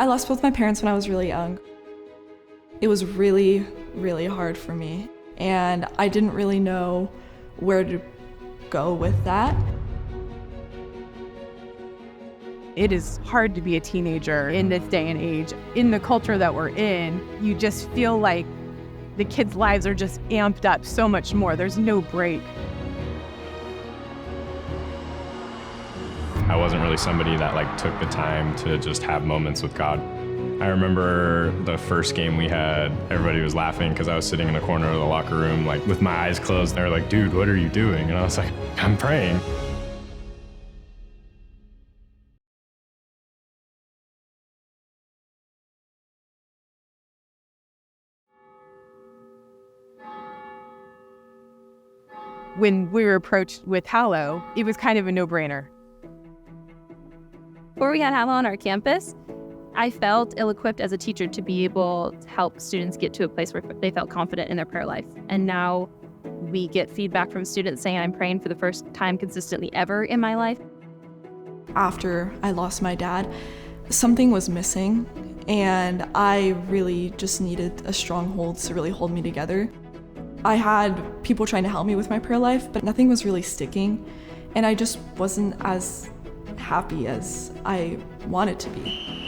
I lost both my parents when I was really young. It was really, really hard for me, and I didn't really know where to go with that. It is hard to be a teenager in this day and age. In the culture that we're in, you just feel like the kids' lives are just amped up so much more. There's no break. I wasn't really somebody that took the time to just have moments with God. I remember the first game we had, everybody was laughing because I was sitting in the corner of the locker room with my eyes closed. They were like, "Dude, what are you doing?" And I was like, "I'm praying." When we were approached with Hallow, it was kind of a no-brainer. Before we had Hallow on our campus, I felt ill-equipped as a teacher to be able to help students get to a place where they felt confident in their prayer life. And now we get feedback from students saying I'm praying for the first time consistently ever in my life. After I lost my dad, something was missing, and I really just needed a stronghold to really hold me together. I had people trying to help me with my prayer life, but nothing was really sticking, and I just wasn't as happy as I wanted to be.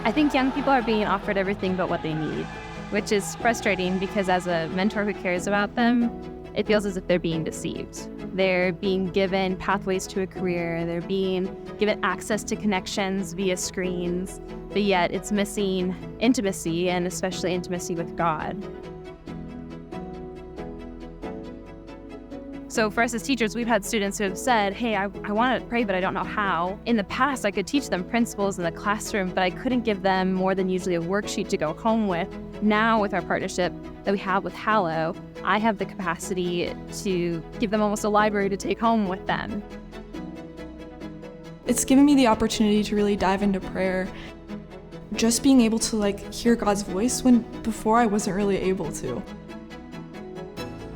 I think young people are being offered everything but what they need, which is frustrating because as a mentor who cares about them, it feels as if they're being deceived. They're being given pathways to a career, they're being given access to connections via screens, but yet it's missing intimacy, and especially intimacy with God. So for us as teachers, we've had students who have said, hey, I want to pray, but I don't know how. In the past, I could teach them principles in the classroom, but I couldn't give them more than usually a worksheet to go home with. Now, with our partnership that we have with Hallow, I have the capacity to give them almost a library to take home with them. It's given me the opportunity to really dive into prayer. Just being able to hear God's voice when before I wasn't really able to.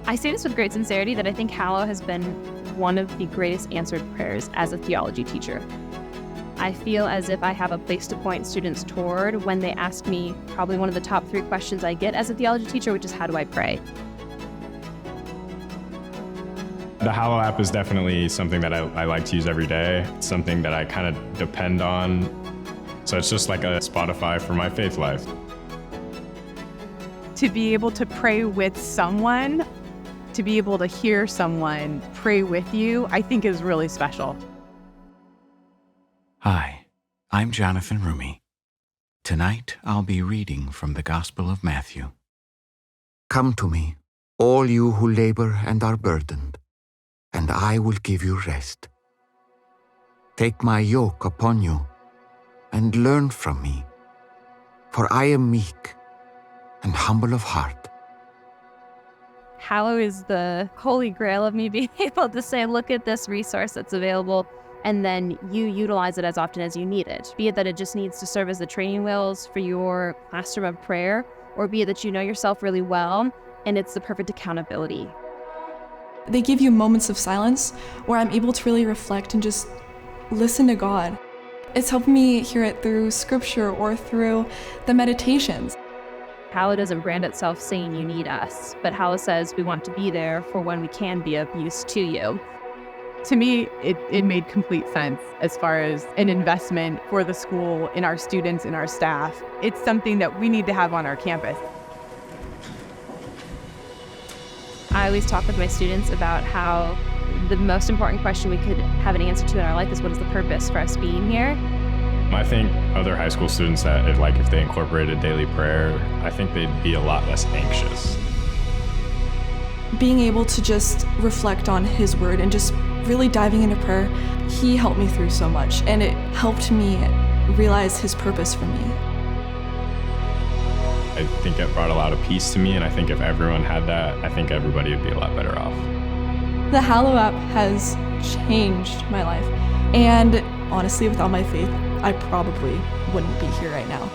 I say this with great sincerity that I think Hallow has been one of the greatest answered prayers as a theology teacher. I feel as if I have a place to point students toward when they ask me probably one of the top 3 questions I get as a theology teacher, which is how do I pray? The Hallow app is definitely something that I like to use every day. It's something that I kind of depend on. So it's just like a Spotify for my faith life. To be able to pray with someone, to be able to hear someone pray with you, I think is really special. Hi, I'm Jonathan Rumi. Tonight I'll be reading from the Gospel of Matthew. Come to me, all you who labor and are burdened, and I will give you rest. Take my yoke upon you and learn from me, for I am meek and humble of heart. Hallow is the holy grail of me being able to say, look at this resource that's available, and then you utilize it as often as you need it. Be it that it just needs to serve as the training wheels for your classroom of prayer, or be it that you know yourself really well, and it's the perfect accountability. They give you moments of silence where I'm able to really reflect and just listen to God. It's helped me hear it through scripture or through the meditations. Hallow doesn't brand itself saying you need us, but Hallow says we want to be there for when we can be of use to you. To me, it made complete sense as far as an investment for the school, in our students, in our staff. It's something that we need to have on our campus. I always talk with my students about how the most important question we could have an answer to in our life is what is the purpose for us being here? I think other high school students that, if they incorporated daily prayer, I think they'd be a lot less anxious. Being able to just reflect on His Word and just really diving into prayer, He helped me through so much, and it helped me realize His purpose for me. I think it brought a lot of peace to me, and I think if everyone had that, I think everybody would be a lot better off. The Hallow app has changed my life, and honestly, without my faith, I probably wouldn't be here right now.